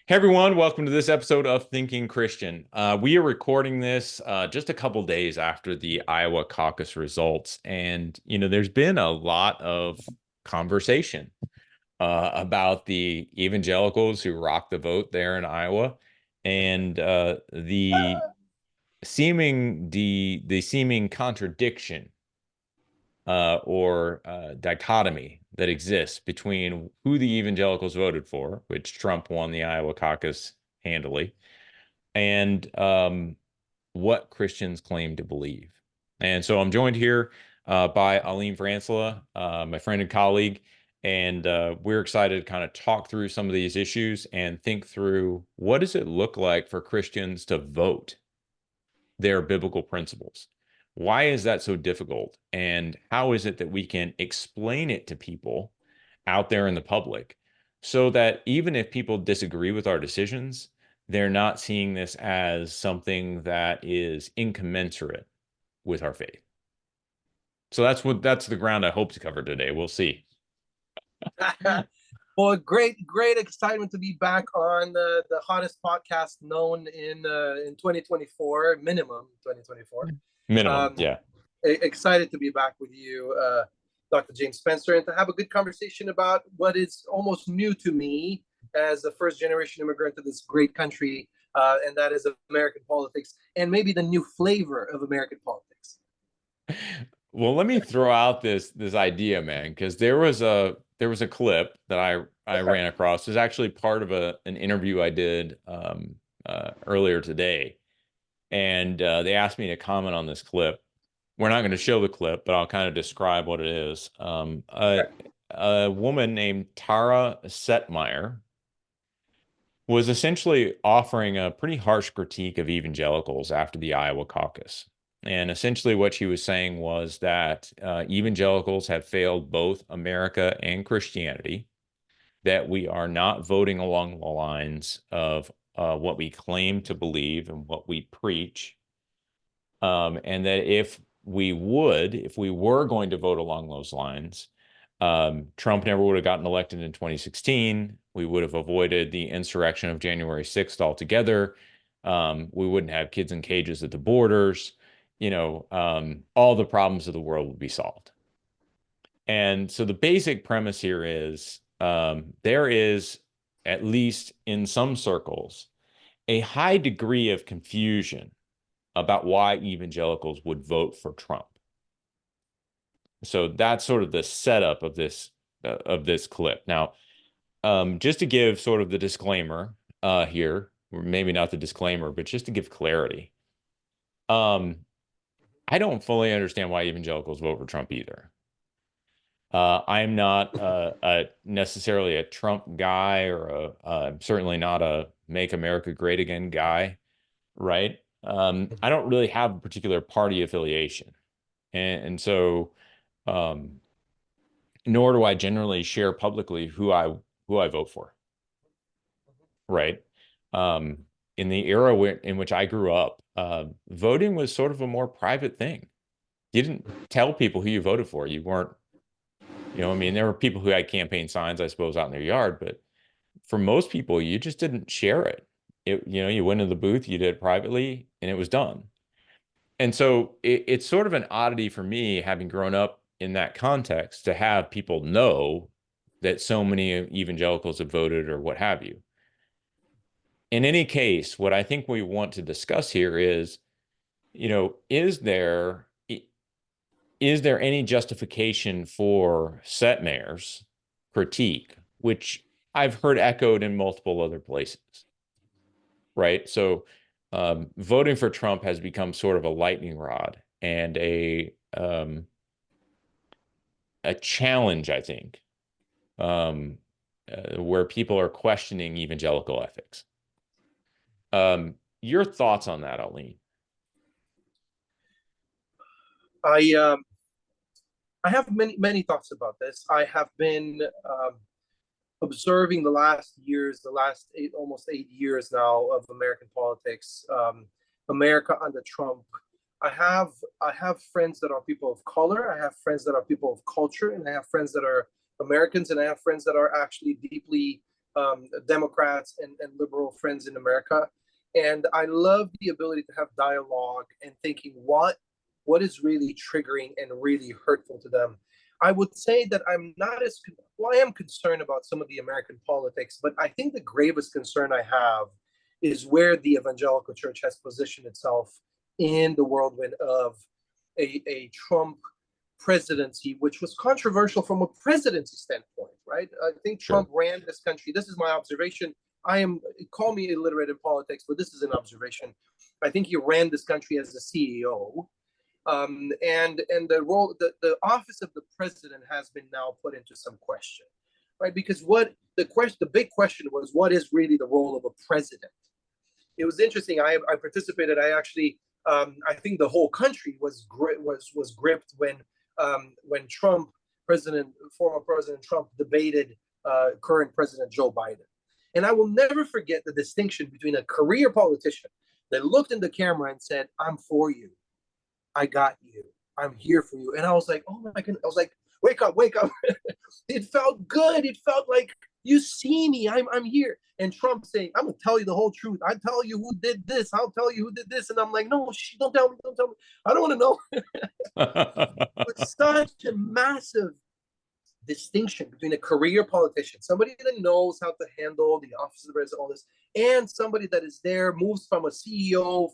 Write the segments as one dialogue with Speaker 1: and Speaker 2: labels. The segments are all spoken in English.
Speaker 1: Hey everyone, welcome to this episode of Thinking Christian. We are recording this just a couple days after the Iowa Caucus results, and there's been a lot of conversation about the evangelicals who rocked the vote there in Iowa, and the seeming contradiction or dichotomy that exists between who the evangelicals voted for, which Trump won the Iowa caucus handily, and what Christians claim to believe. And so I'm joined here by Alin Vrancila, my friend and colleague, and we're excited to kind of talk through some of these issues and think through what does it look like for Christians to vote their biblical principles. Why is that so difficult? And how is it that we can explain it to people out there in the public so that even if people disagree with our decisions, they're not seeing this as something that is incommensurate with our faith? So that's the ground I hope to cover today. We'll see.
Speaker 2: Well, great excitement to be back on the hottest podcast known in 2024, minimum 2024.
Speaker 1: Minimum, yeah.
Speaker 2: Excited to be back with you, Dr. James Spencer, and to have a good conversation about what is almost new to me as a first generation immigrant to this great country, and that is American politics, and maybe the new flavor of American politics.
Speaker 1: Well, let me throw out this idea, man, because there was a clip that I ran across. It was actually part of an interview I did earlier today, and they asked me to comment on this clip. We're not going to show the clip, but I'll kind of describe what it is. A woman named Tara Setmeyer was essentially offering a pretty harsh critique of evangelicals after the Iowa caucus. And essentially, what she was saying was that evangelicals have failed both America and Christianity, that we are not voting along the lines of what we claim to believe and what we preach, and that if we were going to vote along those lines, Trump never would have gotten elected in 2016. We would have avoided the insurrection of January 6th altogether. We wouldn't have kids in cages at the borders. All the problems of the world would be solved. And so the basic premise here is there is, at least in some circles, a high degree of confusion about why evangelicals would vote for Trump. So that's sort of the setup of this clip. Now, just to give sort of the disclaimer here, or maybe not the disclaimer, but just to give clarity. I don't fully understand why evangelicals vote for Trump either. I'm not necessarily a Trump guy, or I'm certainly not a Make America Great Again guy, right? I don't really have a particular party affiliation, and so nor do I generally share publicly who I vote for, right? In the era in which I grew up, voting was sort of a more private thing. You didn't tell people who you voted for. You weren't, I mean, there were people who had campaign signs, I suppose, out in their yard, but for most people, you just didn't share it. You went to the booth, you did it privately, and it was done. And so it's sort of an oddity for me, having grown up in that context, to have people know that so many evangelicals have voted or what have you. In any case, what I think we want to discuss here is, is there any justification for Setmeyer's critique, which I've heard echoed in multiple other places, right? So voting for Trump has become sort of a lightning rod and a challenge, I think, where people are questioning evangelical ethics. Your thoughts on that, Alin?
Speaker 2: I have many thoughts about this. I have been observing the last almost 8 years now of American politics, America under Trump. I have friends that are people of color. I have friends that are people of culture, and I have friends that are Americans, and I have friends that are actually deeply Democrats and liberal friends in America. And I love the ability to have dialogue and thinking what is really triggering and really hurtful to them. I would say that I'm not as well, I am concerned about some of the American politics, but I think the gravest concern I have is where the evangelical church has positioned itself in the whirlwind of a Trump presidency, which was controversial from a presidency standpoint, right? I think Trump ran this country. This is my observation. Call me illiterate in politics, but this is an observation. I think he ran this country as a CEO. And the role, the office of the president has been now put into some question, right? Because the big question was, what is really the role of a president? It was interesting. I participated. I actually, I think the whole country was gripped when Trump, former President Trump, debated current President Joe Biden. And I will never forget the distinction between a career politician that looked in the camera and said, "I'm for you. I got you. I'm here for you." And I was like, oh my goodness. I was like, wake up, wake up. It felt good. It felt like, you see me, I'm here. And Trump saying, "I'm gonna tell you the whole truth. I'll tell you who did this. I'll tell you who did this." And I'm like, no, don't tell me, don't tell me. I don't want to know. It's such a massive distinction between a career politician, somebody that knows how to handle the office of the president, all this, and somebody that is there, moves from a CEO,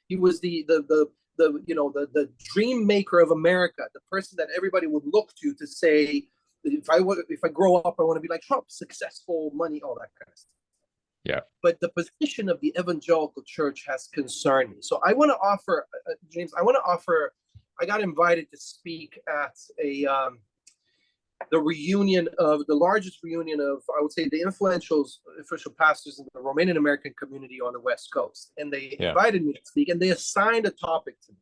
Speaker 2: he was the dream maker of America, the person that everybody would look to say, if I grow up, I want to be like Trump, successful, money, all that kind of stuff.
Speaker 1: Yeah.
Speaker 2: But the position of the evangelical church has concerned me. So I want to offer, James, I got invited to speak at the largest reunion of, I would say, the influential pastors in the Romanian American community on the West Coast. And they invited me to speak, and they assigned a topic to me,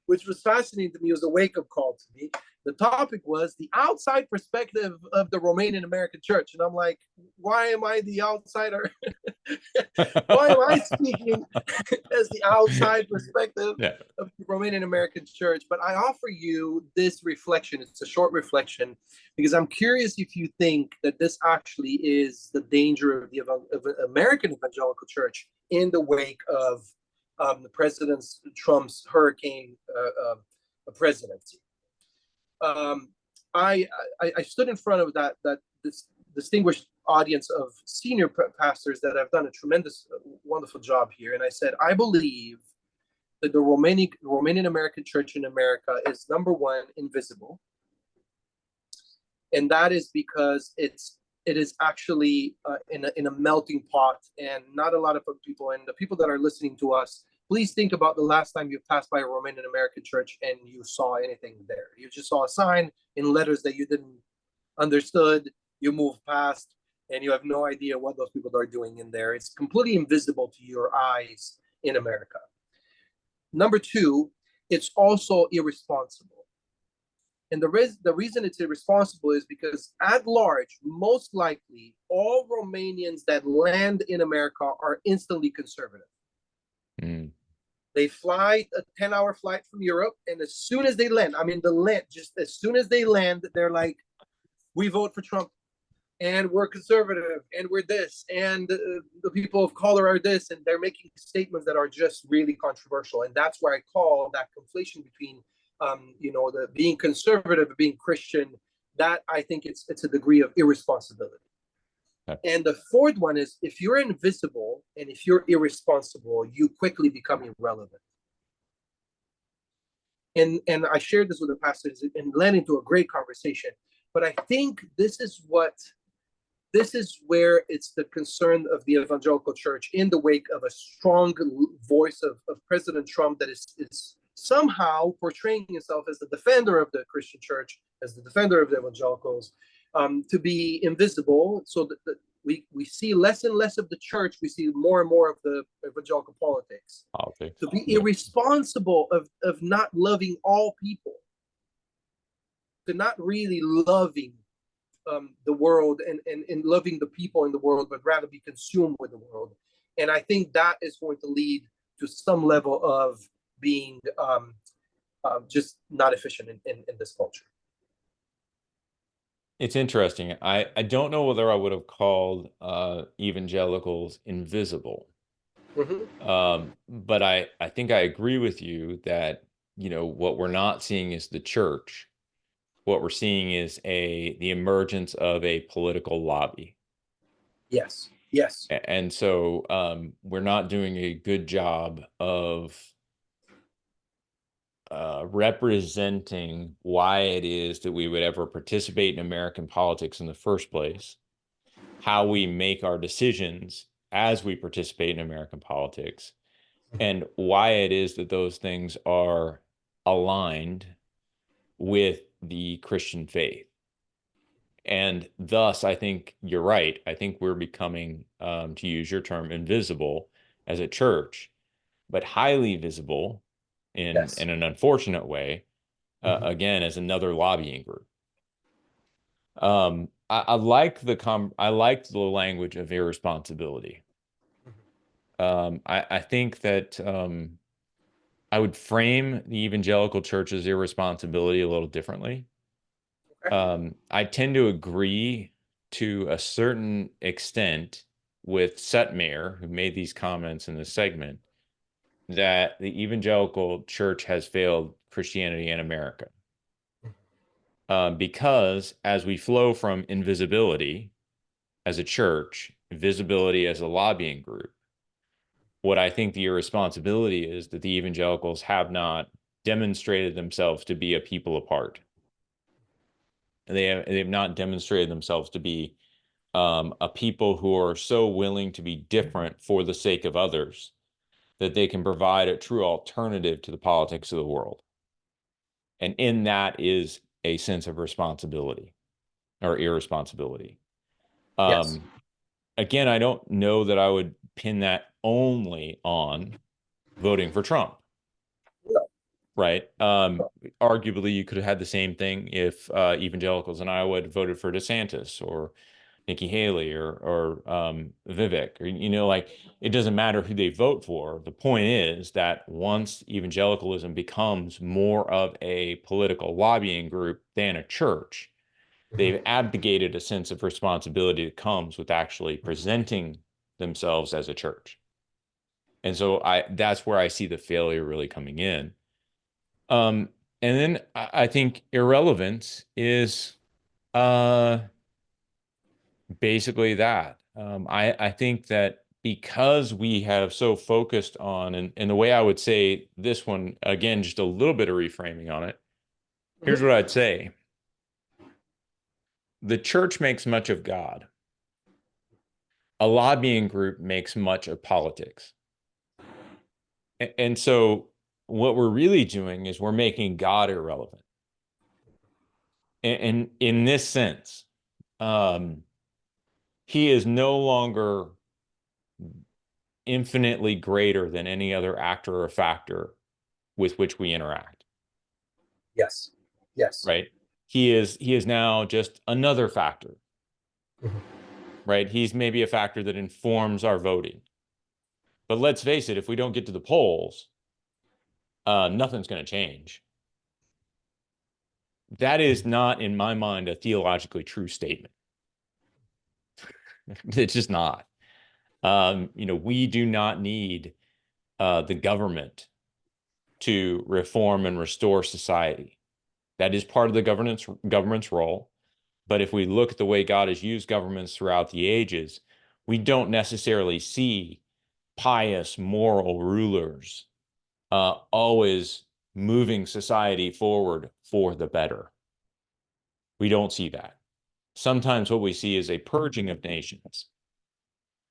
Speaker 2: which was fascinating to me. It was a wake-up call to me. The topic was the outside perspective of the Romanian American church. And I'm like, why am I the outsider? Why am I speaking as the outside perspective of the Romanian American church? But I offer you this reflection. It's a short reflection, because I'm curious if you think that this actually is the danger of the American evangelical church in the wake of the President Trump's hurricane presidency. I stood in front of this distinguished audience of senior pastors that have done a tremendous, wonderful job here, and I said, I believe that the Romanian American church in America is, number one, invisible, and that is because it is actually in a melting pot, and not a lot of people, and the people that are listening to us, please think about the last time you passed by a Romanian American church and you saw anything there. You just saw a sign in letters that you didn't understood, you moved past, and you have no idea what those people are doing in there. It's completely invisible to your eyes in America. Number two, it's also irresponsible. And the reason it's irresponsible is because, at large, most likely, all Romanians that land in America are instantly conservative.
Speaker 1: Mm.
Speaker 2: They fly a 10-hour flight from Europe, and as soon as they land, just as soon as they land, they're like, we vote for Trump, and we're conservative, and we're this, and the people of color are this, and they're making statements that are just really controversial. And that's why I call that conflation between the being conservative and being Christian, that I think it's a degree of irresponsibility. Okay. And the fourth one is, if you're invisible and if you're irresponsible, you quickly become irrelevant. And I shared this with the pastors and led into a great conversation. But I think this is where it's the concern of the evangelical church in the wake of a strong voice of President Trump that is somehow portraying himself as the defender of the Christian church, as the defender of the evangelicals, to be invisible, so that we see less and less of the church, we see more and more of the evangelical politics. To be irresponsible of not loving all people, to not really loving the world and loving the people in the world, but rather be consumed with the world. And I think that is going to lead to some level of being just not efficient in this culture.
Speaker 1: It's interesting. I don't know whether I would have called evangelicals invisible.
Speaker 2: Hmm.
Speaker 1: But I think I agree with you that, what we're not seeing is the church. What we're seeing is the emergence of a political lobby.
Speaker 2: Yes. Yes.
Speaker 1: And so we're not doing a good job of representing why it is that we would ever participate in American politics in the first place, how we make our decisions as we participate in American politics, and why it is that those things are aligned with the Christian faith. And thus, I think you're right. I think we're becoming, to use your term, invisible as a church, but highly visible
Speaker 2: Yes.
Speaker 1: in an unfortunate way,
Speaker 2: Hmm.
Speaker 1: again, as another lobbying group. I like I liked the language of irresponsibility. I think that I would frame the evangelical church's irresponsibility a little differently.
Speaker 2: Okay.
Speaker 1: I tend to agree to a certain extent with Setmeyer, who made these comments in this segment, that the evangelical church has failed Christianity in America. Because as we flow from invisibility as a church, visibility as a lobbying group, what I think the irresponsibility is that the evangelicals have not demonstrated themselves to be a people apart. They've not demonstrated themselves to be a people who are so willing to be different for the sake of others that they can provide a true alternative to the politics of the world. And in that is a sense of responsibility or irresponsibility.
Speaker 2: Yes.
Speaker 1: Um, Again, I don't know that I would pin that only on voting for Trump,
Speaker 2: No.
Speaker 1: right? Arguably, you could have had the same thing if evangelicals in Iowa had voted for DeSantis or Nikki Haley or Vivek, or like, it doesn't matter who they vote for. The point is that once evangelicalism becomes more of a political lobbying group than a church,
Speaker 2: Mhm.
Speaker 1: they've abdicated a sense of responsibility that comes with actually presenting themselves as a church. And so that's where I see the failure really coming in. Um, and then I think irrelevance is uh basically that. I think that because we have so focused on, and the way I would say this one, again, just a little bit of reframing on it. Here's
Speaker 2: Mhm.
Speaker 1: what I'd say. The church makes much of God. A lobbying group makes much of politics. And so what we're really doing is we're making God irrelevant. And in this sense, um, he is no longer infinitely greater than any other actor or factor with which we interact,
Speaker 2: Yes. Yes.
Speaker 1: right? He is now just another factor,
Speaker 2: Mhm.
Speaker 1: right? He's maybe a factor that informs our voting. But let's face it, if we don't get to the polls, nothing's going to change. That is not, in my mind, a theologically true statement. It's just not. We do not need the government to reform and restore society. That is part of the government's role. But if we look at the way God has used governments throughout the ages, we don't necessarily see pious, moral rulers always moving society forward for the better. We don't see that. Sometimes what we see is a purging of nations.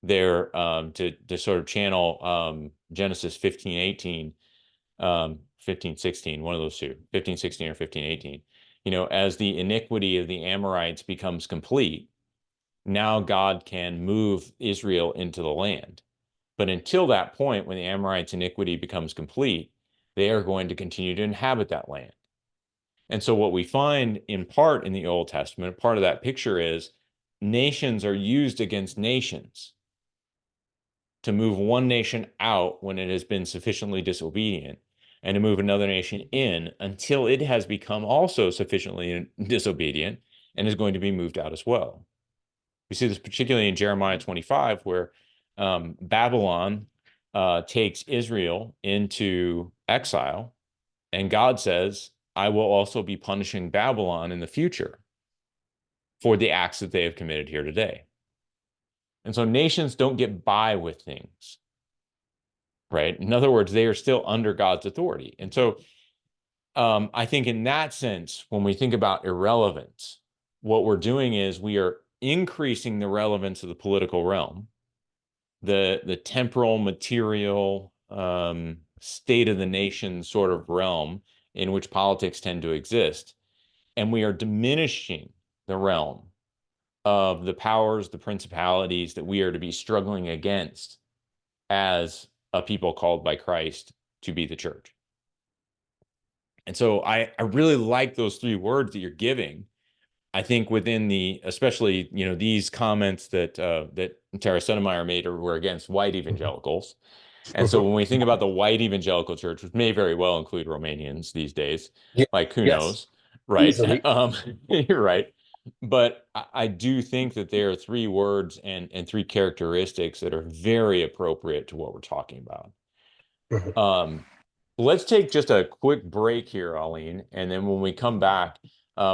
Speaker 1: There, to sort of channel Genesis 15:18, 15:16, one of those two, 15:16 or 15:18. As the iniquity of the Amorites becomes complete, now God can move Israel into the land. But until that point, when the Amorites' iniquity becomes complete, they are going to continue to inhabit that land. And so, what we find in part in the Old Testament, part of that picture is nations are used against nations to move one nation out when it has been sufficiently disobedient, and to move another nation in until it has become also sufficiently disobedient, and is going to be moved out as well. We see this particularly in Jeremiah 25, where Babylon takes Israel into exile, and God says, I will also be punishing Babylon in the future for the acts that they have committed here today. And so nations don't get by with things, right? In other words, they are still under God's authority. And so I think in that sense, when we think about irrelevance, what we're doing is we are increasing the relevance of the political realm, the temporal, material, state of the nation sort of realm in which politics tend to exist. And we are diminishing the realm of the powers, the principalities that we are to be struggling against as a people called by Christ to be the church. And so I really like those three words that you're giving. I think within the, especially, these comments that Tara Sotomayor made were against white evangelicals. And so when we think about the white evangelical church, which may very well include Romanians these days,
Speaker 2: Yeah.
Speaker 1: like who
Speaker 2: Yes.
Speaker 1: knows, right?
Speaker 2: Easily.
Speaker 1: You're right. But I do think that there are three words and three characteristics that are very appropriate to what we're talking about. Let's take just a quick break here, Alin, and then when we come back,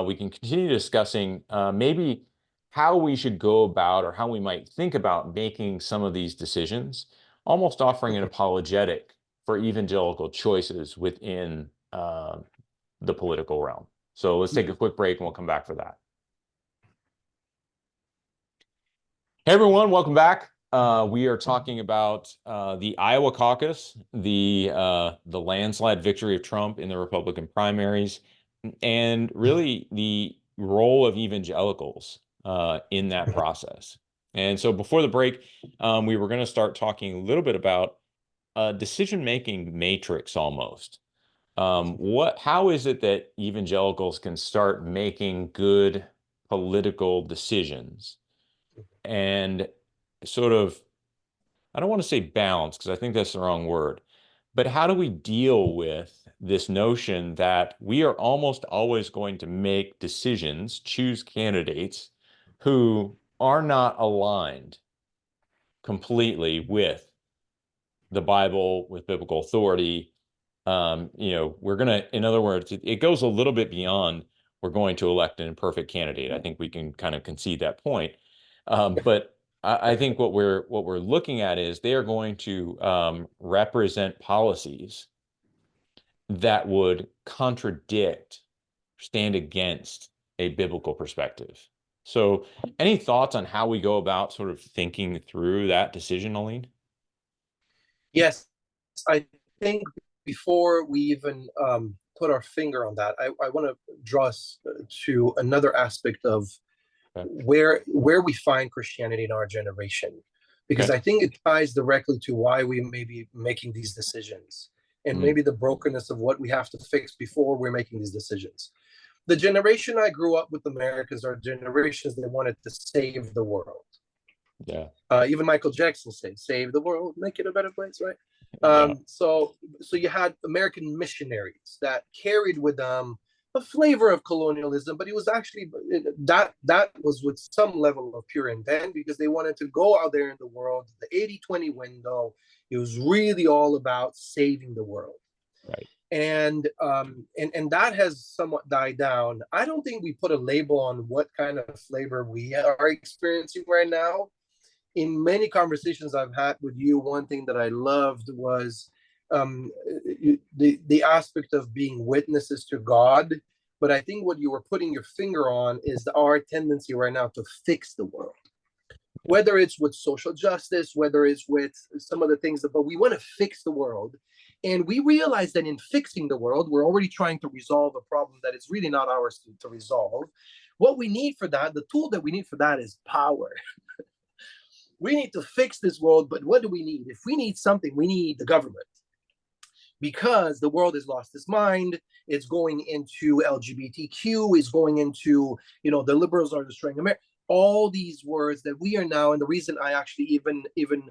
Speaker 1: we can continue discussing maybe how we should go about or how we might think about making some of these decisions, almost offering an apologetic for evangelical choices within the political realm. So let's take a quick break and we'll come back for that. Hey everyone, welcome back. We are talking about the Iowa Caucus, the landslide victory of Trump in the Republican primaries, and really the role of evangelicals in that process. And so before the break, we were going to start talking a little bit about a decision-making matrix almost. How is it that evangelicals can start making good political decisions and sort of, I don't want to say balance because I think that's the wrong word, but how do we deal with this notion that we are almost always going to make decisions, choose candidates who are not aligned completely with the Bible, with biblical authority? We're going to, in other words, it goes a little bit beyond we're going to elect an imperfect candidate. I think we can kind of concede that point. But I think what we're looking at is they are going to represent policies that would contradict, stand against a biblical perspective. So any thoughts on how we go about sort of thinking through that decision, Alin?
Speaker 2: Yes, I think before we even put our finger on that, I want to draw us to another aspect of where we find Christianity in our generation, because I think it ties directly to why we may be making these decisions and maybe the brokenness of what we have to fix before we're making these decisions. The generation I grew up with, Americans, are generations that wanted to save the world.
Speaker 1: Yeah.
Speaker 2: Even Michael Jackson said, "Save the world, make it a better place," right? So you had American missionaries that carried with them a flavor of colonialism, but it was actually that was with some level of pure intent, because they wanted to go out there in the world, the 80-20 window. It was really all about saving the world.
Speaker 1: Right.
Speaker 2: And that has somewhat died down. I don't think we put a label on what kind of flavor we are experiencing right now. In many conversations I've had with you, one thing that I loved was the aspect of being witnesses to God. But I think what you were putting your finger on is our tendency right now to fix the world, whether it's with social justice, whether it's with some of the things, but we want to fix the world. And we realize that in fixing the world, we're already trying to resolve a problem that is really not ours to resolve. What we need for that, the tool that we need for that, is power. We need to fix this world, but what do we need? If we need something, we need the government, because the world has lost its mind. It's going into LGBTQ, it's going into, the liberals are destroying America. all these words that we are now, and the reason I actually even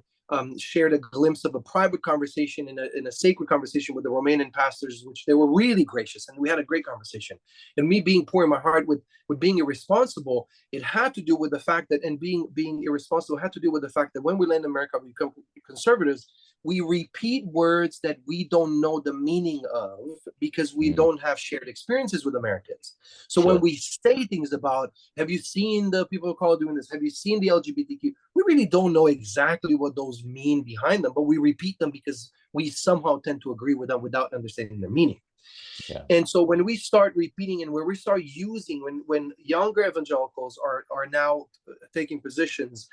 Speaker 2: shared a glimpse of a private conversation in a sacred conversation with the Romanian pastors, which they were really gracious, and we had a great conversation. And me being poor in my heart with being irresponsible, it had to do with the fact that, and being irresponsible had to do with the fact that when we land in America, we become conservatives. We repeat words that we don't know the meaning of because we don't have shared experiences with Americans. So when we say things about, have you seen the people of color doing this? Have you seen the LGBTQ? We really don't know exactly what those mean behind them, but we repeat them because we somehow tend to agree with them without understanding their meaning.
Speaker 1: Yeah.
Speaker 2: And so when we start repeating and when we start using, when younger evangelicals are now taking positions,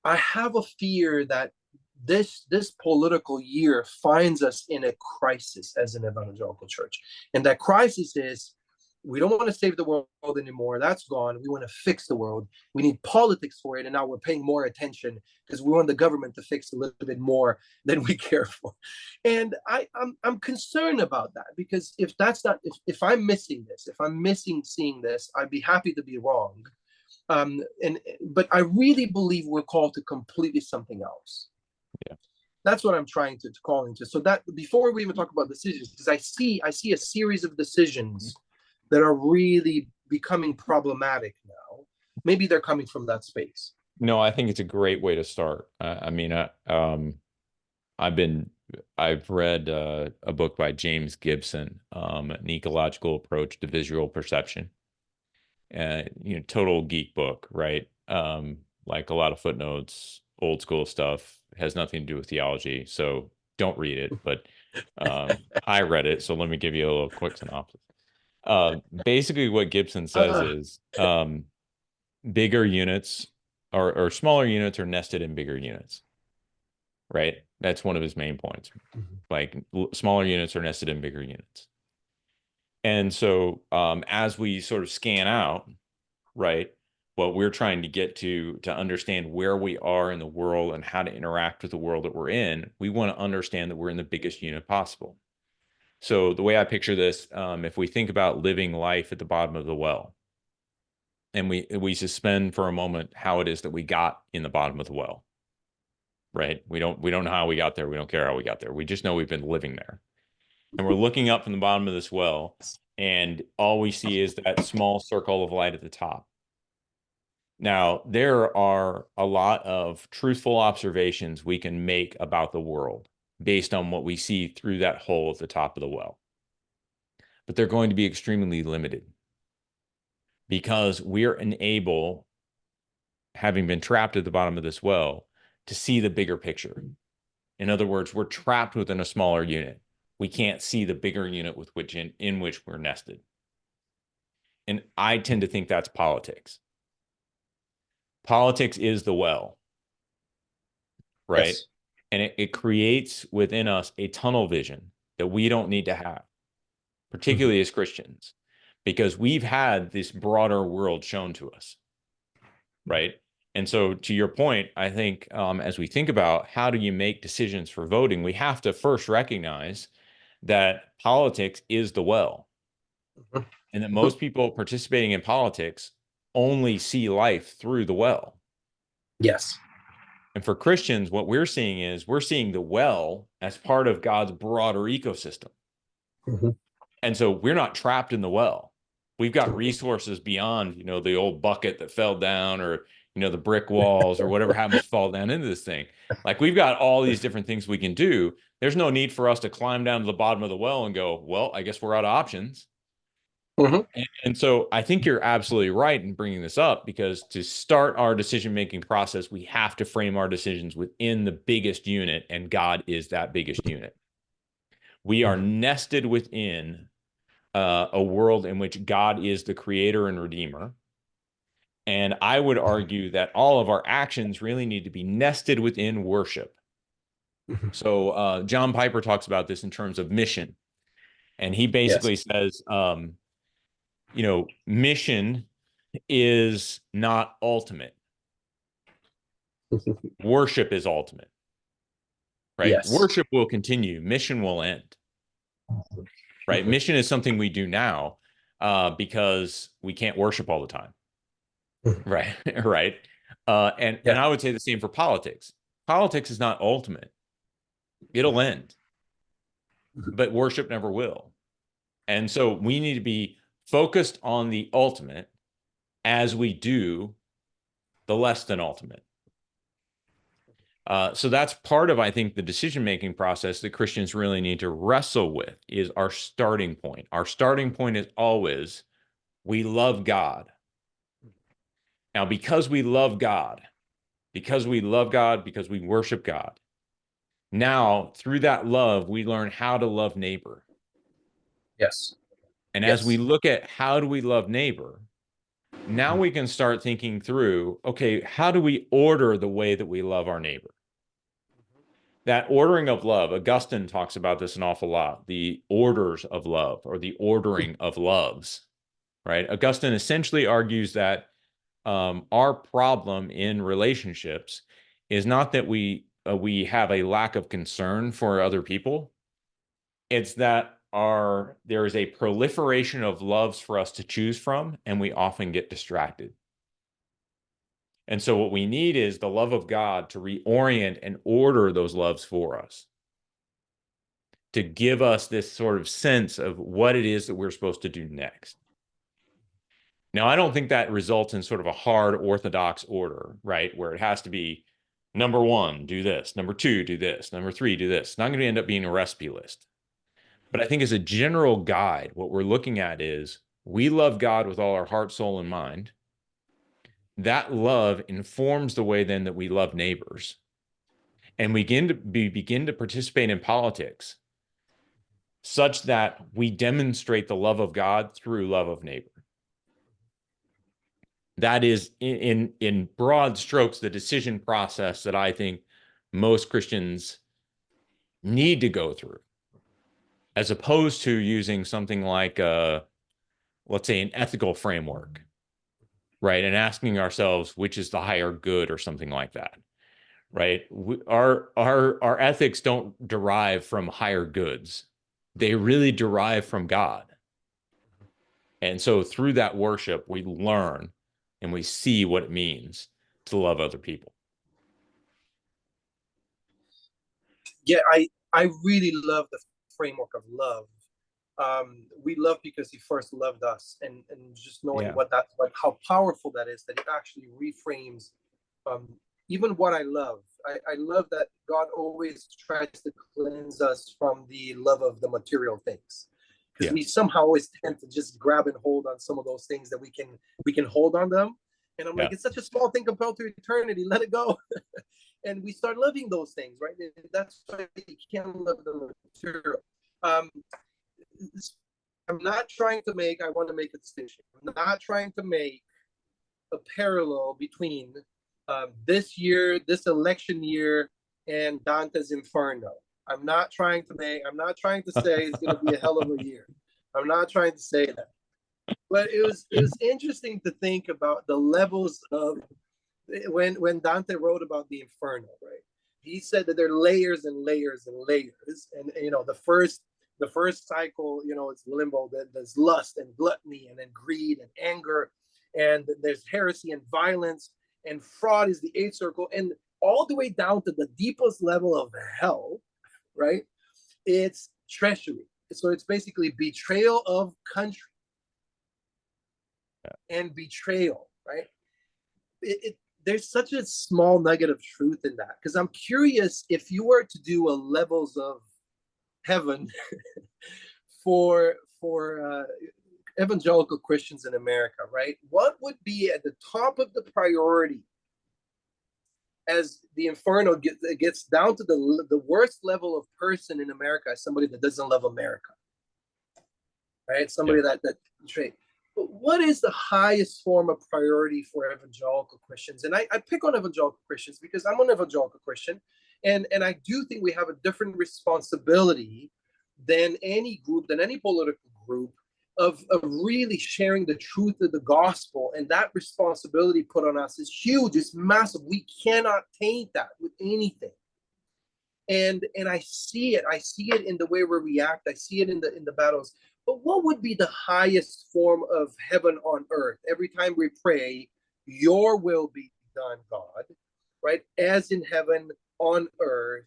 Speaker 2: I have a fear that this political year finds us in a crisis as an evangelical church. And that crisis is, we don't want to save the world anymore. That's gone. We want to fix the world. We need politics for it. And now we're paying more attention because we want the government to fix a little bit more than we care for. And I'm concerned about that, because if that's not, if I'm missing this, if I'm missing seeing this, I'd be happy to be wrong. But I really believe we're called to completely something else.
Speaker 1: Yeah.
Speaker 2: That's what I'm trying to call into. So that before we even talk about decisions, because I see a series of decisions that are really becoming problematic now. Maybe they're coming from that space.
Speaker 1: No, I think it's a great way to start. I mean, I've read a book by James Gibson, an ecological approach to visual perception. Total geek book, right? Like a lot of footnotes, old school stuff, has nothing to do with theology, so don't read it. But I read it, so let me give you a little quick synopsis. Basically, what Gibson says is bigger units or smaller units are nested in bigger units, right? That's one of his main points. Like smaller units are nested in bigger units. And so as we sort of scan out, right, what we're trying to get to understand where we are in the world and how to interact with the world that we're in, we want to understand that we're in the biggest unit possible. So the way I picture this, if we think about living life at the bottom of the well, and we suspend for a moment how it is that we got in the bottom of the well, right? We don't know how we got there. We don't care how we got there. We just know we've been living there. And we're looking up from the bottom of this well, and all we see is that small circle of light at the top. Now, there are a lot of truthful observations we can make about the world based on what we see through that hole at the top of the well. But they're going to be extremely limited because we're unable, having been trapped at the bottom of this well, to see the bigger picture. In other words, we're trapped within a smaller unit. We can't see the bigger unit with which in which we're nested. And I tend to think that's politics. Politics is the well, right?
Speaker 2: Yes.
Speaker 1: And it creates within us a tunnel vision that we don't need to have, particularly as Christians, because we've had this broader world shown to us, right? And so to your point, I think as we think about how do you make decisions for voting, we have to first recognize that politics is the well, and that most people participating in politics only see life through the well.
Speaker 2: Yes.
Speaker 1: And for Christians, what we're seeing is we're seeing the well as part of God's broader ecosystem. And so we're not trapped in the well. We've got resources beyond, the old bucket that fell down, or, the brick walls, or whatever happens to fall down into this thing. Like, we've got all these different things we can do. There's no need for us to climb down to the bottom of the well and go, well, I guess we're out of options. And so I think you're absolutely right in bringing this up, because to start our decision-making process, we have to frame our decisions within the biggest unit, and God is that biggest unit. We are nested within a world in which God is the creator and redeemer. And I would argue that all of our actions really need to be nested within worship. So John Piper talks about this in terms of mission. And he basically says, mission is not ultimate. Worship is ultimate, right?
Speaker 2: Yes.
Speaker 1: Worship will continue. Mission will end, right? Mission is something we do now because we can't worship all the time. right? Right. And
Speaker 2: Yeah.
Speaker 1: I would say the same for politics. Politics is not ultimate. It'll end, but worship never will. And so we need to be focused on the ultimate as we do the less than ultimate. So that's part of, I think, the decision-making process that Christians really need to wrestle with is our starting point. Our starting point is always, we love God. Now, because we love God, because we love God, because we worship God, now through that love, we learn how to love neighbor.
Speaker 2: Yes.
Speaker 1: And as we
Speaker 2: Yes.
Speaker 1: look at how do we love neighbor, now we can start thinking through, okay, how do we order the way that we love our neighbor? That ordering of love, Augustine talks about this an awful lot, the orders of love or the ordering of loves, right? Augustine essentially argues that our problem in relationships is not that we have a lack of concern for other people. It's that there is a proliferation of loves for us to choose from, and we often get distracted. And so what we need is the love of God to reorient and order those loves for us, to give us this sort of sense of what it is that we're supposed to do next. Now, I don't think that results in sort of a hard orthodox order, right? Where it has to be number one, do this, number two, do this, number three, do this. It's not going to end up being a recipe list. But I think as a general guide, what we're looking at is we love God with all our heart, soul, and mind. That love informs the way then that we love neighbors. And we begin to participate in politics such that we demonstrate the love of God through love of neighbor. That is, in broad strokes, the decision process that I think most Christians need to go through, as opposed to using something like, let's say, an ethical framework, right? And asking ourselves which is the higher good or something like that, right? Our ethics don't derive from higher goods; they really derive from God. And so through that worship, we learn and we see what it means to love other people.
Speaker 2: Yeah, I really love the framework of love. We love because he first loved us, and just knowing
Speaker 1: Yeah.
Speaker 2: what that, like how powerful that is, that it actually reframes um, even what I love. I love that God always tries to cleanse us from the love of the material things, because
Speaker 1: Yeah.
Speaker 2: we somehow always tend to just grab and hold on some of those things that we can hold on them. And I'm like,
Speaker 1: Yeah.
Speaker 2: it's such a small thing compared to eternity. Let it go. And we start loving those things, right? That's why you can't love the material. Um, I'm not trying to make, I want to make a distinction. I'm not trying to make a parallel between this year, this election year, and Dante's Inferno. I'm not trying to say it's going to be a hell of a year. I'm not trying to say that. But it was interesting to think about the levels of when Dante wrote about the Inferno, right? He said that there are layers and layers and layers, and the first cycle, it's limbo. There's lust and gluttony, and then greed and anger, and there's heresy and violence, and fraud is the eighth circle, and all the way down to the deepest level of hell, right? It's treachery. So it's basically betrayal of country and betrayal, right? There's such a small nugget of truth in that, because I'm curious, if you were to do a levels of heaven for evangelical Christians in America, right? What would be at the top of the priority as the Inferno gets down to the worst level of person in America, as somebody that doesn't love America, right?
Speaker 1: Yeah.
Speaker 2: Somebody that trait. But what is the highest form of priority for evangelical Christians? And I pick on evangelical Christians because I'm an evangelical Christian, and I do think we have a different responsibility than any group, than any political group, of really sharing the truth of the gospel. And that responsibility put on us is huge, it's massive. We cannot taint that with anything. And I see it in the way we react. I see it in the battles. But what would be the highest form of heaven on earth? Every time we pray, your will be done, God, right? As in heaven, on earth,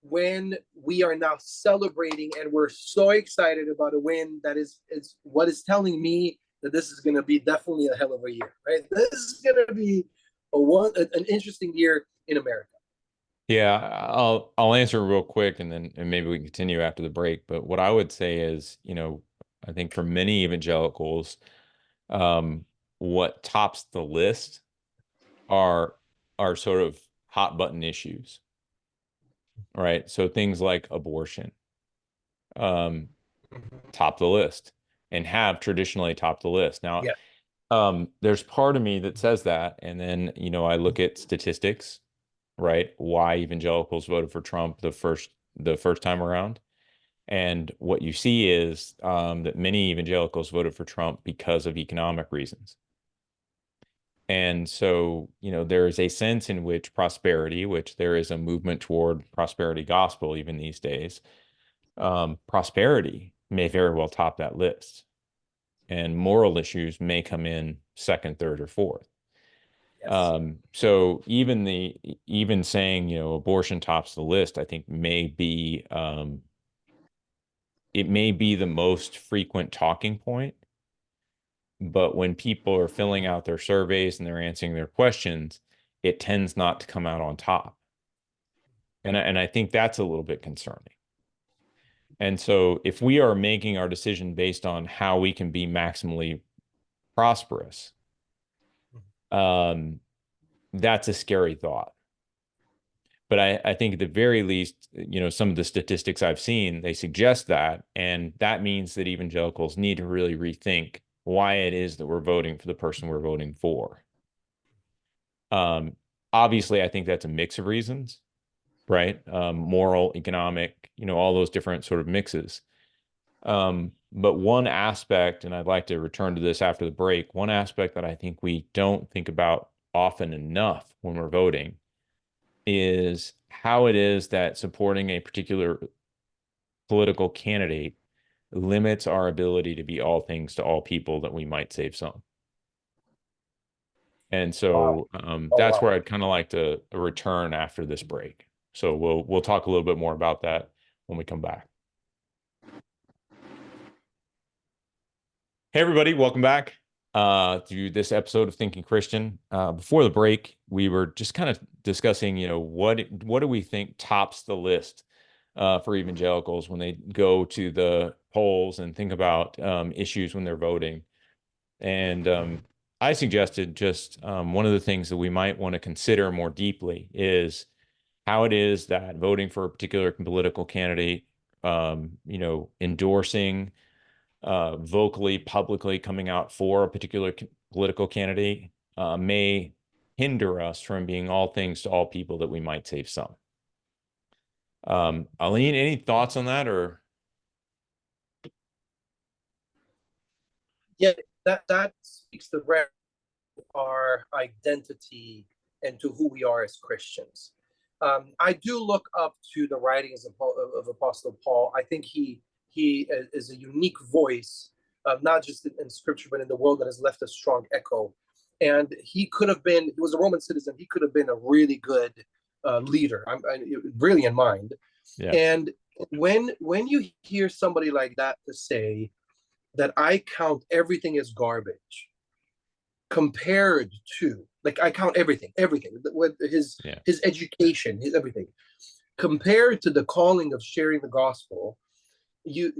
Speaker 2: when we are now celebrating and we're so excited about a win that is what is telling me that this is going to be definitely a hell of a year, right? This is going to be an interesting year in America.
Speaker 1: Yeah, I'll answer real quick and then and maybe we can continue after the break. But what I would say is, I think for many evangelicals, um, what tops the list are sort of hot button issues, right? So things like abortion, um, top the list and have traditionally topped the list. Now,
Speaker 2: Yeah.
Speaker 1: there's part of me that says that, and then, I look at statistics, right? Why evangelicals voted for Trump the first time around. And what you see is that many evangelicals voted for Trump because of economic reasons. And so, there is a sense in which prosperity, which there is a movement toward prosperity gospel even these days, prosperity may very well top that list. And moral issues may come in second, third, or fourth.
Speaker 2: Yes.
Speaker 1: So even saying, abortion tops the list, I think it may be the most frequent talking point. But when people are filling out their surveys and they're answering their questions, it tends not to come out on top. And I think that's a little bit concerning. And so if we are making our decision based on how we can be maximally prosperous, um, that's a scary thought. But I think at the very least, some of the statistics I've seen, they suggest that. And that means that evangelicals need to really rethink why it is that we're voting for the person we're voting for. Obviously, I think that's a mix of reasons, right? Moral, economic, all those different sort of mixes. But one aspect, and I'd like to return to this after the break, one aspect that I think we don't think about often enough when we're voting is how it is that supporting a particular political candidate limits our ability to be all things to all people that we might save some. And
Speaker 2: Wow.
Speaker 1: so
Speaker 2: Oh,
Speaker 1: that's
Speaker 2: wow.
Speaker 1: where I'd kind of like to return after this break. So we'll talk a little bit more about that when we come back. Hey everybody, welcome back to this episode of Thinking Christian. Before the break, we were just kind of discussing, what do we think tops the list for evangelicals when they go to the polls and think about issues when they're voting. And I suggested just one of the things that we might want to consider more deeply is how it is that voting for a particular political candidate, endorsing, vocally, publicly coming out for a particular political candidate may hinder us from being all things to all people that we might save some. Alin, any thoughts on that or?
Speaker 2: Yeah, that speaks to our identity and to who we are as Christians. I do look up to the writings of Apostle Paul. I think he is a unique voice, not just in Scripture, but in the world that has left a strong echo. And he was a Roman citizen. He could have been a really good leader. I'm really in mind.
Speaker 1: Yeah.
Speaker 2: And when you hear somebody like that to say that I count everything as garbage, compared to, like, I count everything with his education, his everything, compared to the calling of sharing the gospel, you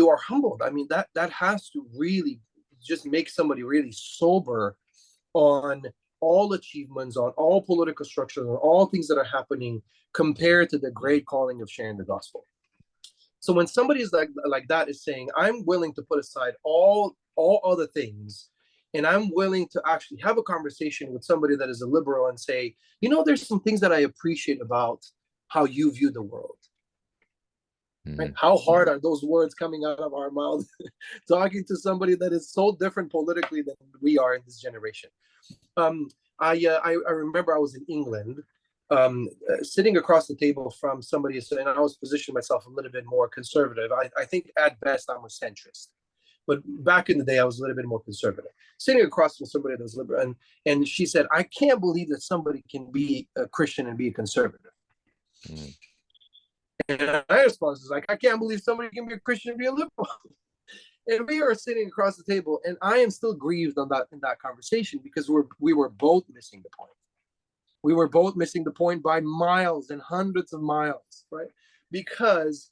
Speaker 2: are humbled. I mean, that has to really just make somebody really sober on all achievements, on all political structures, on all things that are happening, compared to the great calling of sharing the gospel. So when somebody is like that is saying, I'm willing to put aside all other things, and I'm willing to actually have a conversation with somebody that is a liberal and say, there's some things that I appreciate about how you view the world. Right? How hard are those words coming out of our mouth, talking to somebody that is so different politically than we are in this generation? I remember I was in England, sitting across the table from somebody, and I was positioning myself a little bit more conservative. I think at best I'm a centrist, but back in the day, I was a little bit more conservative. Sitting across from somebody that was liberal, and she said, "I can't believe that somebody can be a Christian and be a conservative."
Speaker 1: Mm.
Speaker 2: And my response is like, "I can't believe somebody can be a Christian and be a liberal." And we are sitting across the table, and I am still grieved on that in that conversation because we were both missing the point. We were both missing the point by miles and hundreds of miles, right? Because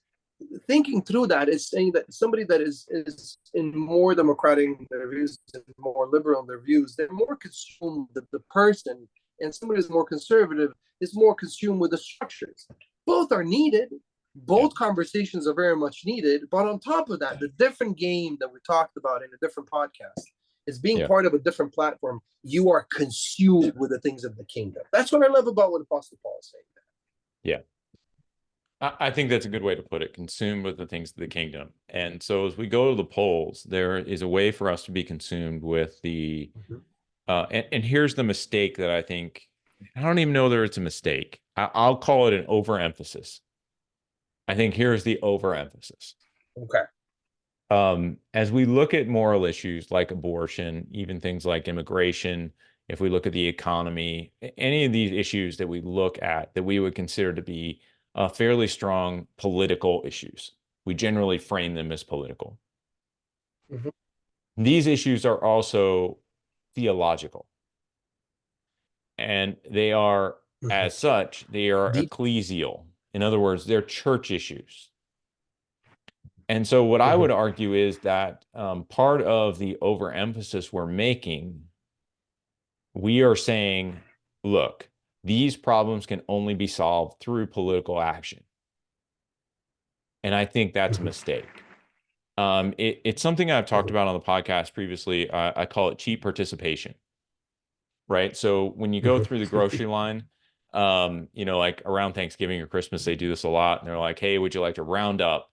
Speaker 2: thinking through that is saying that somebody that is in more democratic in their views and more liberal in their views, they're more consumed with the person, and somebody who's more conservative is more consumed with the structures. Both are needed. Both conversations are very much needed. But on top of that, the different game that we talked about in a different podcast is being part of a different platform. You are consumed with the things of the kingdom. That's what I love about what Apostle Paul is saying.
Speaker 1: Yeah. I think that's a good way to put it, consumed with the things of the kingdom. And so as we go to the polls, there is a way for us to be consumed with the, and here's the mistake that I think, I don't even know whether it's a mistake. I'll call it an overemphasis. I think here's the overemphasis.
Speaker 2: Okay.
Speaker 1: As we look at moral issues like abortion, even things like immigration, if we look at the economy, any of these issues that we look at that we would consider to be fairly strong political issues, we generally frame them as political.
Speaker 2: Mm-hmm.
Speaker 1: These issues are also theological. And they are, as such, they are ecclesial. In other words, they're church issues. And so what I would argue is that part of the overemphasis we're making, we are saying, look, these problems can only be solved through political action. And I think that's a mistake. It's something I've talked about on the podcast previously. I call it cheap participation, right? So when you go through the grocery line, like around Thanksgiving or Christmas, they do this a lot. And they're like, hey, would you like to round up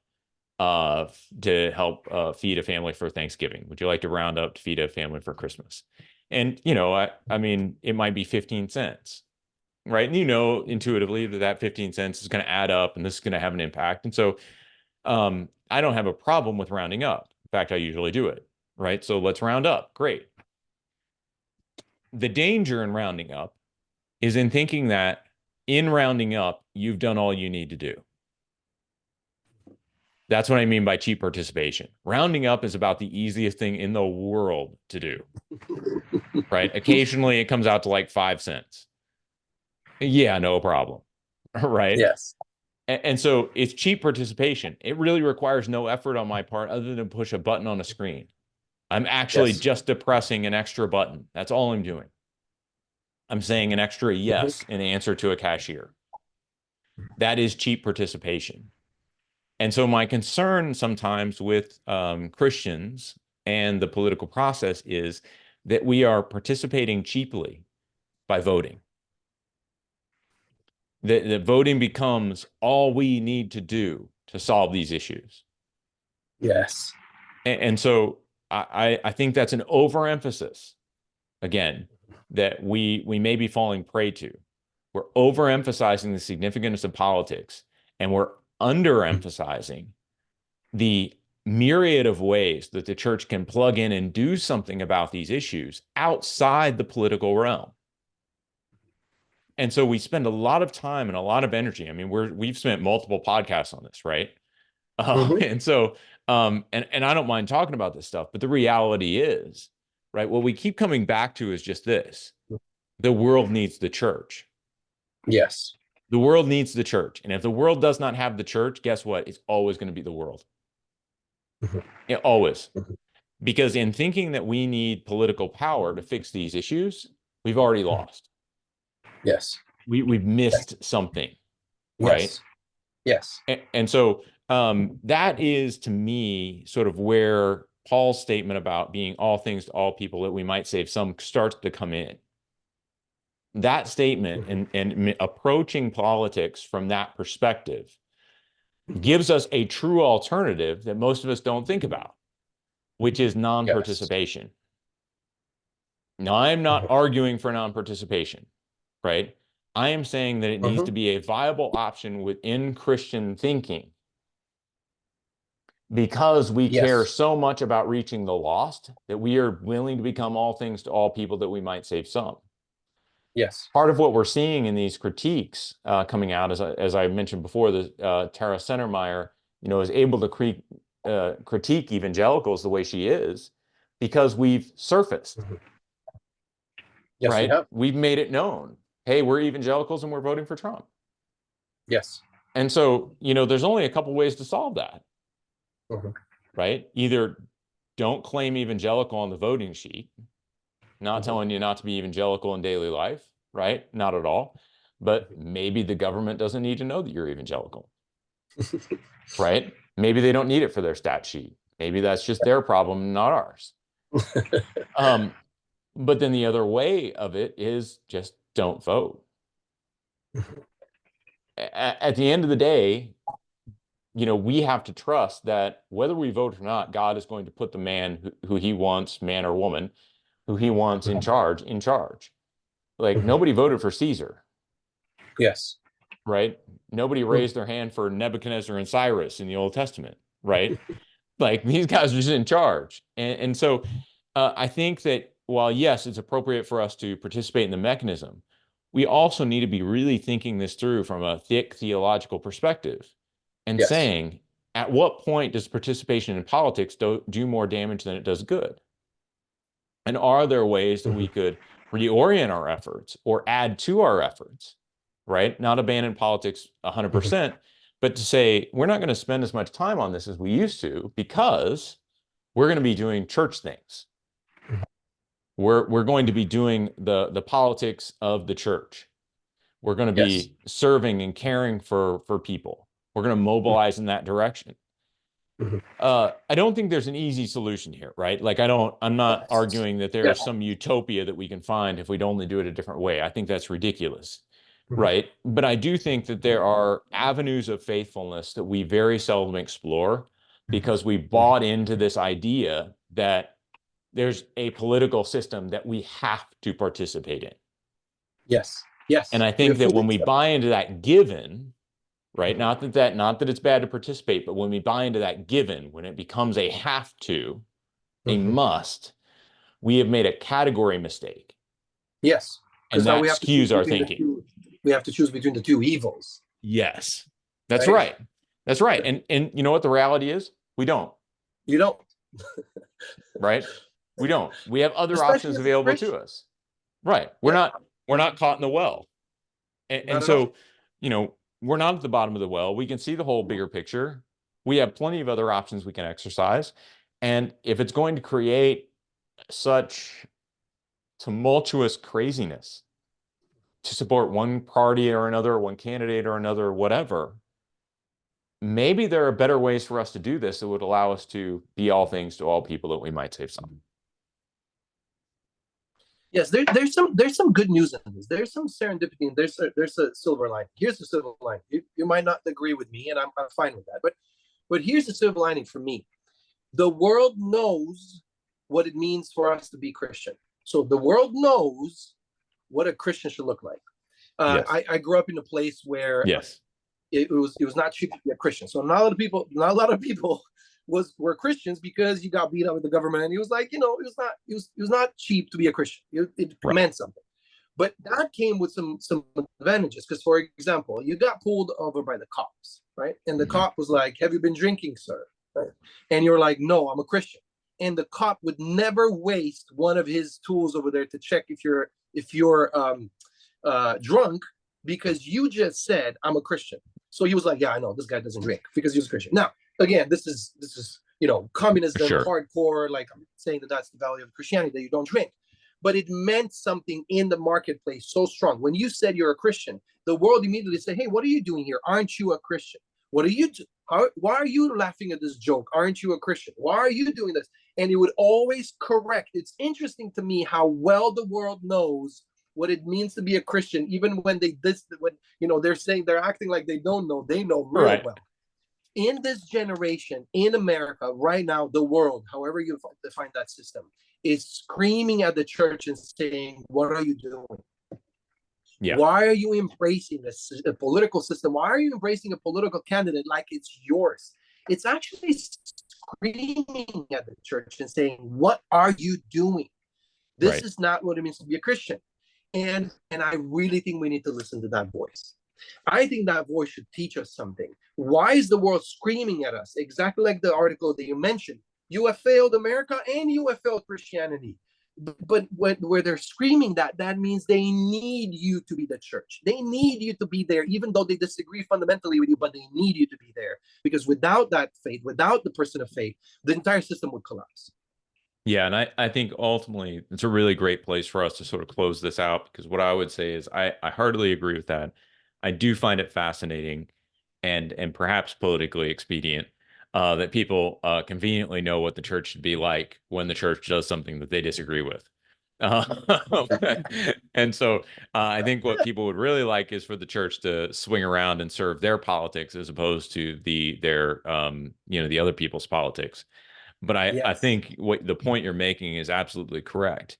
Speaker 1: to help feed a family for Thanksgiving? Would you like to round up to feed a family for Christmas? And, I mean, it might be 15 cents, right? And intuitively that 15 cents is going to add up and this is going to have an impact. And so I don't have a problem with rounding up. In fact, I usually do it, right? So let's round up. Great. The danger in rounding up is in thinking that in rounding up, you've done all you need to do. That's what I mean by cheap participation. Rounding up is about the easiest thing in the world to do, right? Occasionally it comes out to like 5 cents. Yeah, no problem, right?
Speaker 2: Yes.
Speaker 1: And so it's cheap participation. It really requires no effort on my part other than push a button on a screen. I'm actually just depressing an extra button. That's all I'm doing. I'm saying an extra yes in answer to a cashier. That is cheap participation. And so my concern sometimes with Christians and the political process is that we are participating cheaply by voting. That voting becomes all we need to do to solve these issues.
Speaker 2: Yes.
Speaker 1: And so I think that's an overemphasis, again, that we may be falling prey to. We're overemphasizing the significance of politics, and we're underemphasizing the myriad of ways that the church can plug in and do something about these issues outside the political realm. And so we spend a lot of time and a lot of energy. I mean, we've spent multiple podcasts on this, right? And so, and I don't mind talking about this stuff, but the reality is, right, what we keep coming back to is just this: the world needs the church.
Speaker 2: Yes.
Speaker 1: The world needs the church. And if the world does not have the church, guess what? It's always going to be the world. Always. Because in thinking that we need political power to fix these issues, we've already lost.
Speaker 2: Yes.
Speaker 1: We've missed something, right?
Speaker 2: Yes.
Speaker 1: And so that is, to me, sort of where Paul's statement about being all things to all people that we might save some starts to come in. That statement and approaching politics from that perspective gives us a true alternative that most of us don't think about, which is non-participation. Now, I'm not arguing for non-participation, right? I am saying that it needs to be a viable option within Christian thinking because we care
Speaker 2: Yes.
Speaker 1: so much about reaching the lost that we are willing to become all things to all people that we might save some.
Speaker 2: Yes.
Speaker 1: Part of what we're seeing in these critiques coming out, as I mentioned before, Tara Centermeyer, is able to critique evangelicals the way she is because we've surfaced,
Speaker 2: Yes, we
Speaker 1: right?
Speaker 2: have.
Speaker 1: We've made it known. Hey, we're evangelicals and we're voting for Trump.
Speaker 2: Yes.
Speaker 1: And so, there's only a couple ways to solve that, right? Either don't claim evangelical on the voting sheet, not telling you not to be evangelical in daily life, right? Not at all. But maybe the government doesn't need to know that you're evangelical, right? Maybe they don't need it for their stat sheet. Maybe that's just their problem, not ours. But then the other way of it is just don't vote. At the end of the day, we have to trust that whether we vote or not, God is going to put the man who he wants, man or woman, who he wants in charge. Like nobody voted for Caesar.
Speaker 2: Yes.
Speaker 1: Right? Nobody raised their hand for Nebuchadnezzar and Cyrus in the Old Testament, right? Like these guys are just in charge. And so I think that while, yes, it's appropriate for us to participate in the mechanism, we also need to be really thinking this through from a thick theological perspective and
Speaker 2: Yes.
Speaker 1: saying, at what point does participation in politics do more damage than it does good? And are there ways that we could reorient our efforts or add to our efforts, right? Not abandon politics 100%, but to say, we're not going to spend as much time on this as we used to because we're going to be doing church things. We're going to be doing the politics of the church. We're going to be serving and caring for people. We're going to mobilize in that direction. I don't think there's an easy solution here, right? Like I'm not arguing that there is some utopia that we can find if we'd only do it a different way. I think that's ridiculous, right? But I do think that there are avenues of faithfulness that we very seldom explore because we bought into this idea that there's a political system that we have to participate in.
Speaker 2: Yes. Yes.
Speaker 1: And I think that when we buy into that given, right? Not that it's bad to participate, but when we buy into that given, when it becomes a have to, a must, we have made a category mistake.
Speaker 2: Yes.
Speaker 1: And that skews our thinking.
Speaker 2: We have to choose between the two evils.
Speaker 1: Yes. That's right. That's right. And you know what the reality is? We don't.
Speaker 2: You don't.
Speaker 1: Right? We don't. We have other options available to us. Right. We're not caught in the well. And so, we're not at the bottom of the well. We can see the whole bigger picture. We have plenty of other options we can exercise. And if it's going to create such tumultuous craziness to support one party or another, one candidate or another, whatever, maybe there are better ways for us to do this that would allow us to be all things to all people that we might save some.
Speaker 2: Yes, there's some good news in this. There's some serendipity, and there's a silver lining. Here's the silver lining. You might not agree with me, and I'm fine with that. But here's the silver lining for me. The world knows what it means for us to be Christian. So the world knows what a Christian should look like. I grew up in a place where it was not cheap to be a Christian. So not a lot of people were Christians because you got beat up with the government, and it was like, it was not cheap to be a Christian. It meant something. But that came with some advantages, because for example, you got pulled over by the cops, right? And the cop was like, "Have you been drinking, sir?" Right? And you're like, "No, I'm a Christian." And the cop would never waste one of his tools over there to check if you're drunk, because you just said, "I'm a Christian." So he was like, "Yeah, I know this guy doesn't drink," because he was a Christian. Now, again, this is communism, hardcore. Like, I'm saying that that's the value of Christianity, that you don't drink. But it meant something in the marketplace so strong. When you said you're a Christian, the world immediately said, "Hey, what are you doing here? Aren't you a Christian? What are you? Why are you laughing at this joke? Aren't you a Christian? Why are you doing this?" And it would always correct. It's interesting to me how well the world knows what it means to be a Christian, even when they're saying, they're acting like they don't know. They know real well. In this generation, in America, right now, the world, however you define that system, is screaming at the church and saying, "What are you doing? Yeah. Why are you embracing a political system? Why are you embracing a political candidate like it's yours?" It's actually screaming at the church and saying, "What are you doing? This
Speaker 1: Right.
Speaker 2: is not what it means to be a Christian." And I really think we need to listen to that voice. I think that voice should teach us something. Why is the world screaming at us? Exactly like the article that you mentioned. You have failed America and you have failed Christianity. But where they're screaming that, that means they need you to be the church. They need you to be there, even though they disagree fundamentally with you, but they need you to be there. Because without that faith, without the person of faith, the entire system would collapse.
Speaker 1: Yeah, and I think ultimately it's a really great place for us to sort of close this out because what I would say is I heartily agree with that. I do find it fascinating and perhaps politically expedient that people conveniently know what the church should be like when the church does something that they disagree with. Uh, and so I think what people would really like is for the church to swing around and serve their politics as opposed to their the other people's politics. But I
Speaker 2: Yes.
Speaker 1: think what the point you're making is absolutely correct,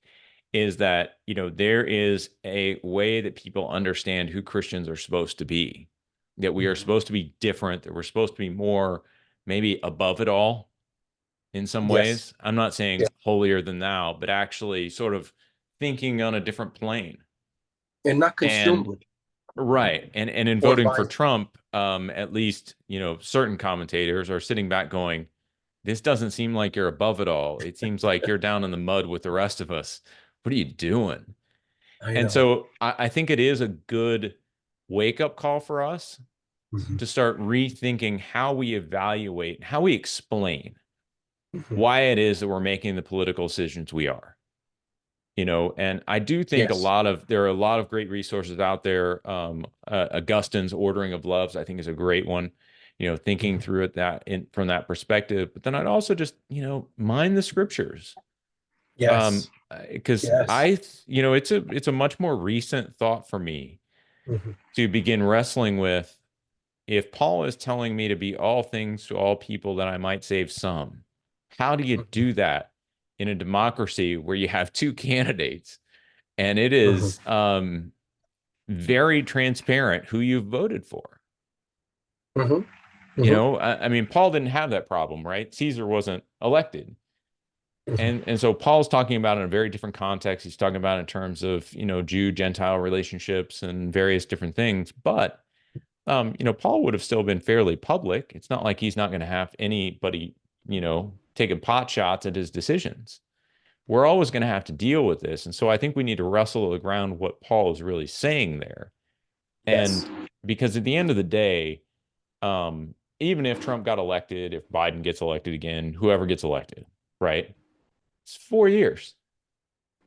Speaker 1: is that, there is a way that people understand who Christians are supposed to be, that we are
Speaker 2: Mm-hmm.
Speaker 1: supposed to be different, that we're supposed to be more maybe above it all in some
Speaker 2: Yes.
Speaker 1: ways. I'm not
Speaker 2: Yeah.
Speaker 1: saying holier than thou, but actually sort of thinking on a different plane.
Speaker 2: And not consumed
Speaker 1: And
Speaker 2: with
Speaker 1: right. And in
Speaker 2: or
Speaker 1: voting for
Speaker 2: buying.
Speaker 1: Trump, at least, certain commentators are sitting back going, this doesn't seem like you're above it all. It seems like you're down in the mud with the rest of us. What are you doing?
Speaker 2: I
Speaker 1: And
Speaker 2: know.
Speaker 1: so I think it is a good wake up call for us
Speaker 2: Mm-hmm.
Speaker 1: to start rethinking how we evaluate, how we explain
Speaker 2: Mm-hmm.
Speaker 1: why it is that we're making the political decisions we are. And I do think
Speaker 2: Yes.
Speaker 1: there are a lot of great resources out there. Augustine's Ordering of Loves, I think, is a great one. Thinking
Speaker 2: Mm-hmm.
Speaker 1: through it from that perspective. But then I'd also just, mind the scriptures.
Speaker 2: Yes.
Speaker 1: Because
Speaker 2: Yes.
Speaker 1: it's a much more recent thought for me
Speaker 2: Mm-hmm.
Speaker 1: to begin wrestling with, if Paul is telling me to be all things to all people that I might save some, how do you
Speaker 2: Mm-hmm.
Speaker 1: do that in a democracy where you have two candidates and it
Speaker 2: Mm-hmm.
Speaker 1: is very transparent who you've voted for?
Speaker 2: Mm-hmm. Mm-hmm.
Speaker 1: I mean, Paul didn't have that problem, right? Caesar wasn't elected.
Speaker 2: Mm-hmm.
Speaker 1: And so Paul's talking about in a very different context. He's talking about in terms of, Jew-Gentile relationships and various different things. But Paul would have still been fairly public. It's not like he's not going to have anybody, taking pot shots at his decisions. We're always going to have to deal with this. And so I think we need to wrestle around what Paul is really saying there.
Speaker 2: Yes.
Speaker 1: And because at the end of the day, even if Trump got elected, if Biden gets elected again, whoever gets elected, right? It's 4 years.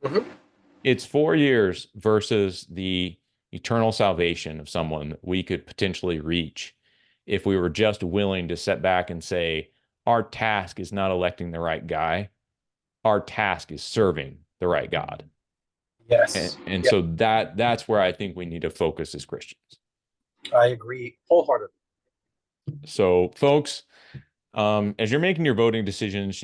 Speaker 2: Mm-hmm.
Speaker 1: It's 4 years versus the eternal salvation of someone that we could potentially reach if we were just willing to sit back and say, our task is not electing the right guy. Our task is serving the right God. And,
Speaker 2: Yes.
Speaker 1: and
Speaker 2: Yeah.
Speaker 1: so that's where I think we need to focus as Christians.
Speaker 2: I agree wholeheartedly.
Speaker 1: So, folks, as you're making your voting decisions,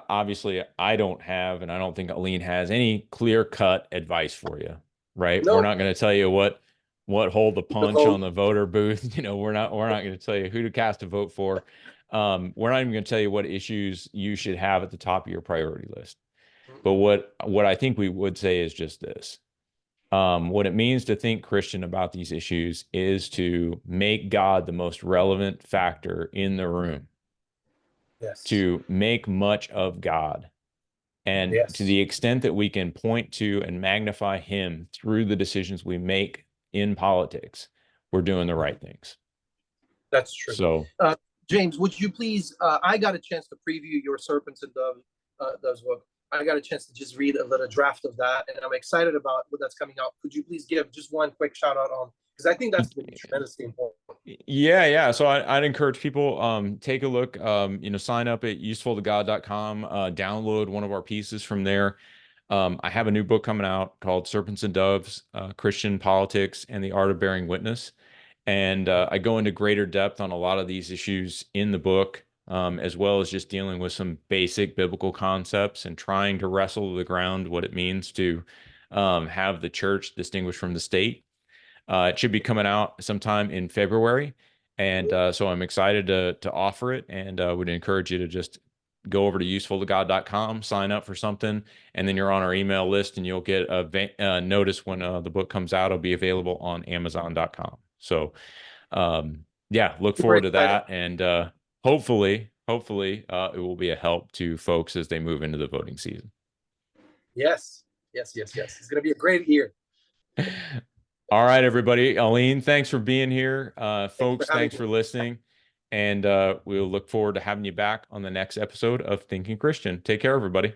Speaker 1: obviously I don't have, and I don't think Alin has any clear-cut advice for you, right? We're
Speaker 2: No,
Speaker 1: not going to tell you what hold the
Speaker 2: the
Speaker 1: punch
Speaker 2: vote.
Speaker 1: on the voter booth. We're not going to tell you who to cast a vote for. We're not even going to tell you what issues you should have at the top of your priority list. But what I think we would say is just this. What it means to think Christian about these issues is to make God the most relevant factor in the room,
Speaker 2: Yes.
Speaker 1: to make much of God. And to
Speaker 2: Yes.
Speaker 1: the extent that we can point to and magnify him through the decisions we make in politics, we're doing the right things.
Speaker 2: That's true.
Speaker 1: So,
Speaker 2: Uh, James, would you please? I got a chance to preview your Serpents and Doves book. I got a chance to just read a little draft of that, and I'm excited about what that's coming out. Could you please give just one quick shout out on? Because I think that's going to be tremendously important.
Speaker 1: yeah. So I'd encourage people, take a look, sign up at usefultogod.com, download one of our pieces from there. I have a new book coming out called Serpents and Doves, Christian Politics and the Art of Bearing Witness. And I go into greater depth on a lot of these issues in the book, as well as just dealing with some basic biblical concepts and trying to wrestle to the ground what it means to have the church distinguished from the state. It should be coming out sometime in February. And so I'm excited to offer it, and would encourage you to just go over to usefultogod.com, sign up for something, and then you're on our email list, and you'll get a notice when the book comes out. It'll be available on Amazon.com. So, yeah, look
Speaker 2: Super
Speaker 1: forward to
Speaker 2: excited.
Speaker 1: that, and hopefully, it will be a help to folks as they move into the voting season.
Speaker 2: Yes, yes, yes, yes. It's gonna be a great year.
Speaker 1: All right, everybody. Alin, thanks for being here.
Speaker 2: Thanks for
Speaker 1: Folks,
Speaker 2: having
Speaker 1: thanks
Speaker 2: me.
Speaker 1: for listening. And we'll look forward to having you back on the next episode of Thinking Christian. Take care, everybody.